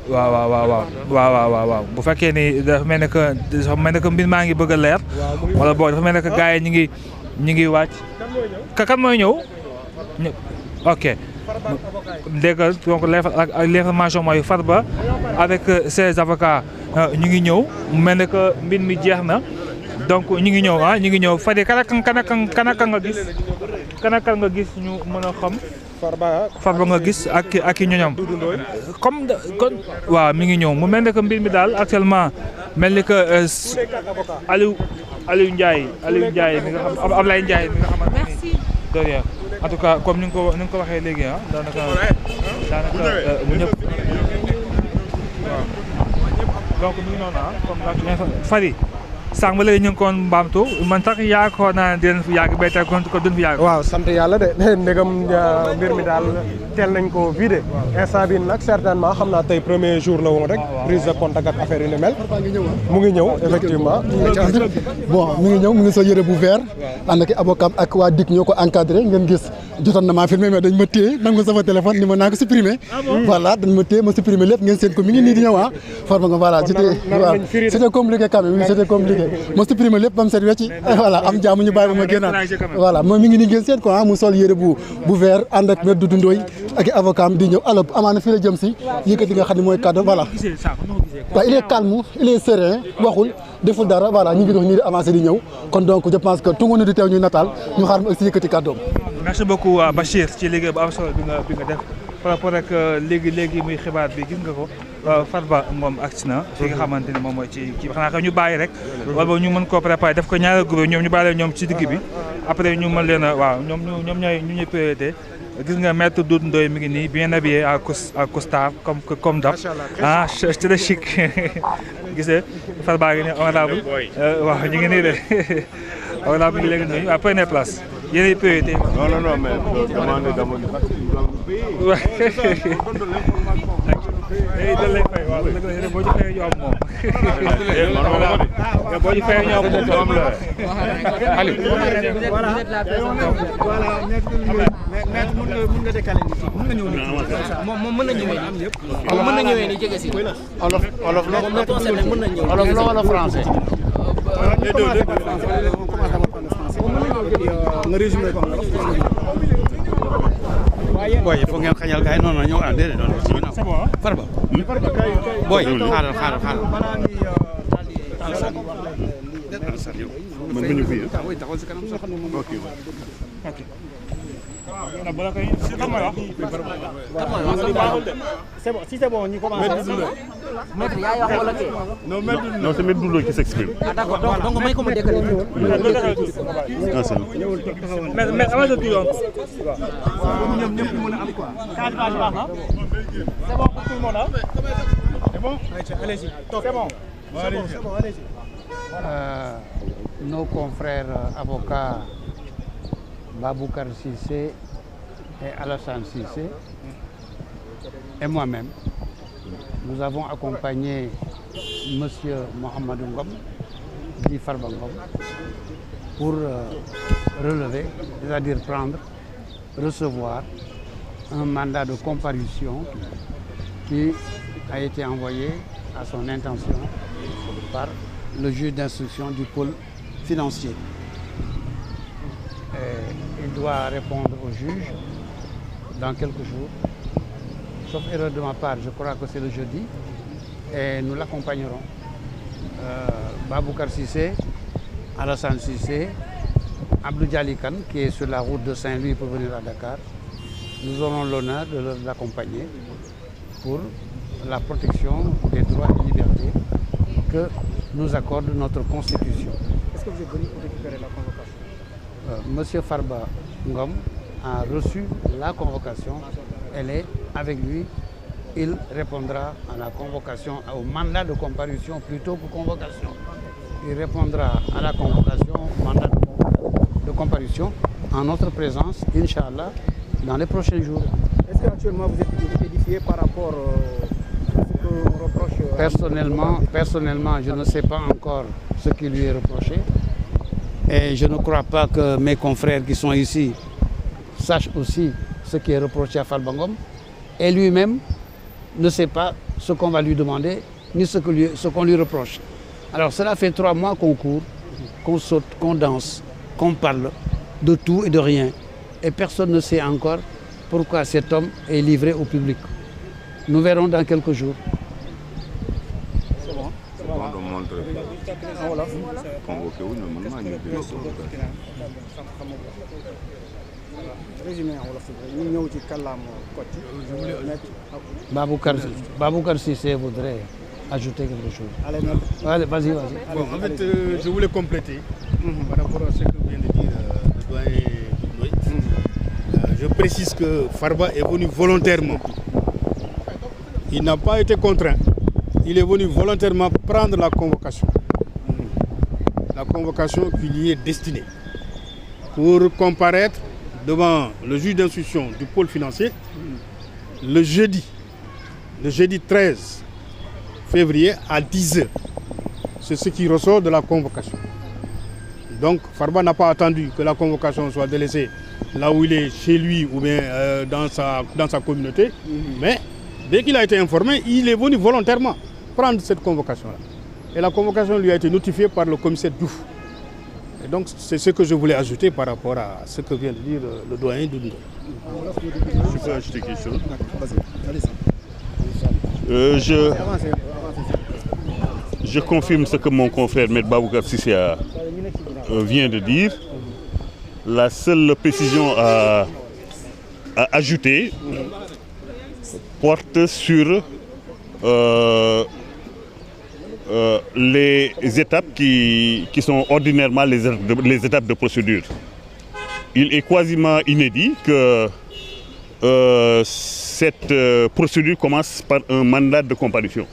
waaw bu fekkee ni dafa mel ne que mbir maa ngi bëgg a leer wala boog dafa mel ne que gars yi ñu ngi wàcc kan mooy ñëw ok dégg nga donc l'information mooy Farba avec ses avocats ñu ngi ñëw mu mel ne que mbir mi jeex na donc ñu ngi ñëw Fadi kanaka nga gis ñu mën a xam Farba nga gis ak i ñoñam comme waaw mi ngi ñëw mu mel ne que mbir mi daal actuellement mel ni que Aliou Ndiaye mi nga xam Ablaye Ndiaye mi nga xamante ni derrière en tout cas comme ni nga ko waxee léegi daanaka ñëpp waaw donc mi ngi noonu comme Fadi sànq ba léegi ñu ngi ko mbaamtu man sax yaakaar naa ne dinañ fi yàgg béy tey ko duñ fi yàgg. waaw sant yàlla de ndegam mbir mi daal teel nañ ko vidé instant bi nag certainement xam naa tey premier jour la woon rek prise de contact ak affaire yu ni mel mu ngi ñëw effectivement. bon mu ngi ñëw mu ngi sol yëre bu vert ànd ak avocat ak waa DIC ñoo ko encadré ngeen gis jotoon na maa filmé mais dañ ma téye nangu sama téléphone ni ma naa ko supprimé. voilà dañ ma téye ma supprimé lépp ngeen seen ko mi ngi nii di ñëw Farba nga voilà c'était compliqué quand même c'était compliqué ma supprimé lépp ba mu set wecci voilà am jaamu ñu bàyyi ba ma génnaat voilà moom mi ngi nii ngeen seen quoi mu sol yëre bu vert ànd ak maître Doudou Ndoye ak avocat am di ñëw alors amaana fii la jëm si yëkkat li nga xam ne mooy cadre voilà waaw il est calme il est serein waxul deful dara voilà ñu ngi dox nii di avancé di ñëw kon donc je pense que tungu ni di teew ñuy nataal ñu xaar ma aussi yëkkati kàddoom. merci beaucoup Bachir ci liggéey bu am solo bi nga def par rapport ak léegi muy xibaar bi gis nga ko Farba moom agsi na fi nga xamante ni moom mooy ci kii xanaa ka ñu bàyyi rek wala boog ñu mën koo préparer def ko ñaari groupe ñoom ñu bàyyi leen ñoom ci digg bi après ñu mën leen a waaw ñoom ñuy priorité gis nga maître Doudou Ndoye mi ngi nii bien habillé à costard comme d'hab très chic gisee Farba ngi nii honorable waaw ñu ngi nii de honorable mi ngi léegi nuyu waaw prenez place yéenay priorité. non mais demandez d'abord. da lay fay waaw boo ñu fayee ñoom moom. boo ñu fayee ñoom moom la. Aliou. voilà maître mën nga décaler nit yi mën nga ñëw nii moom mën na ñëwee nii am yëpp mën na ñëwee nii jege si olof la mën na ñëw olof la wala français. les deux nga résumé ko boy il faut ngeen xañal gars yi non ñëw déedéet doon ci ginnaaw Farba boy xaaral mën nga ñu fi oui taxawal si kanam sax ok c'est bon si c'est bon ñu commencé maître yaa wax wala kii non c'est Maître Doudou Ndoye qui s'exprime. ah d'accord donc may ko ma décaler mais avant de tout yoon ñoom ñëpp mën a am quoi cadrage baax na c'est bon pour tout le monde c'est bon allez-y c'est bon allez-y nos confrères avocats Baboucar Cissé et Alassane Cissé et moi-même, nous avons accompagné Monsieur Mohamedou Ngom, dit Farba Ngom, pour relever, c'est-à-dire recevoir un mandat de comparution qui a été envoyé à son intention par le juge d'instruction du pôle financier. Il doit répondre au juge dans quelques jours. Sauf erreur de ma part, je crois que c'est le jeudi. Et nous l'accompagnerons. Baboucar Cissé, Alassane Cissé, Abdou Dialikan, qui est sur la route de Saint-Louis pour venir à Dakar. Nous aurons l'honneur de l'accompagner pour la protection des droits et libertés que nous accorde notre Constitution. Est-ce que vous êtes venu pour récupérer la convocation? Monsieur Farba Ngom a reçu la convocation. Elle est avec lui. Il répondra à la convocation, au mandat de comparution plutôt que convocation. Il répondra à la convocation, mandat de comparution en notre présence, Inch'Allah, dans les prochains jours. Est-ce qu'actuellement vous êtes édifié par rapport à ce qu'on reproche? Personnellement, je ne sais pas encore ce qui lui est reproché. Et je ne crois pas que mes confrères qui sont ici sachent aussi ce qui est reproché à Farba Ngom. Et lui-même ne sait pas ce qu'on va lui demander, ni ce qu'on lui reproche. Alors cela fait 3 mois qu'on court, qu'on saute, qu'on danse, qu'on parle de tout et de rien. Et personne ne sait encore pourquoi cet homme est livré au public. Nous verrons dans quelques jours. Baboucar Cissé voudrait ajouter quelque chose. Allez, vas-y. Bon, en fait, je voulais compléter par rapport à ce que vient de dire le doyen Ndoye. Je précise que Farba est venu volontairement. Il n'a pas été contraint. Il est venu volontairement prendre la convocation. La convocation qui lui est destinée pour comparaître devant le juge d'instruction du pôle financier le jeudi 13 février à 10h. C'est ce qui ressort de la convocation. Donc Farba n'a pas attendu que la convocation soit délaissée là où il est, chez lui ou bien dans sa communauté. Mais dès qu'il a été informé, il est venu volontairement prendre cette convocation-là. Et la convocation lui a été notifiée par le commissaire Diouf. Et donc c'est ce que je voulais ajouter par rapport à ce que vient de dire le doyen Doudou. Je peux ajouter quelque chose. Je confirme ce que mon confrère M. Baboucar Cissé vient de dire. La seule précision à ajouter porte sur les étapes qui sont ordinairement les étapes de procédure. Il est quasiment inédit que cette procédure commence par un mandat de comparution.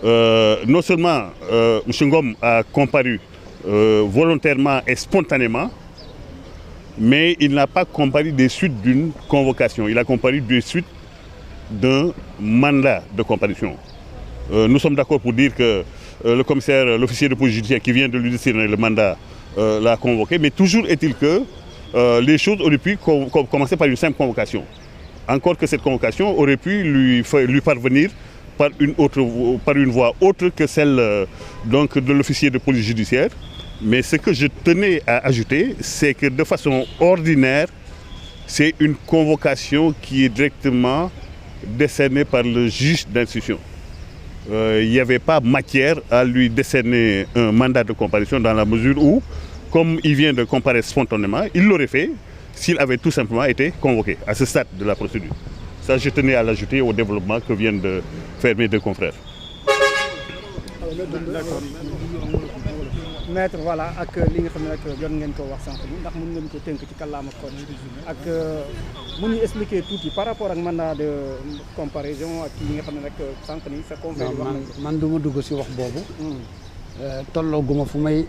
Non seulement M. Ngom a comparu volontairement et spontanément, mais il n'a pas comparu des suites d'une convocation. Il a comparu des suites d'un mandat de comparution. Nous sommes d'accord pour dire que le commissaire, l'officier de police judiciaire qui vient de lui décerner le mandat l'a convoqué, mais toujours est-il que les choses auraient pu commencer par une simple convocation. Encore que cette convocation aurait pu lui parvenir par une voie autre que celle donc, de l'officier de police judiciaire. Mais ce que je tenais à ajouter, c'est que de façon ordinaire, c'est une convocation qui est directement décernée par le juge d'instruction. Il n'y avait pas matière à lui décerner un mandat de comparution dans la mesure où, comme il vient de comparaître spontanément, il l'aurait fait s'il avait tout simplement été convoqué à ce stade de la procédure. Ça, je tenais à l'ajouter au développement que viennent de faire mes deux confrères. Maître, voilà, ak li nga xam ne nag jot ngeen ko wax sànq bi ndax mën ngeen ko tënk ci kàllaama Kocc ak mën ñu expliquer tuuti par rapport ak mandat de comparaison ak li nga xam ne nag sànq ni sa confrère wax nañ man du ma dugg si wax boobu tolloo guma fu may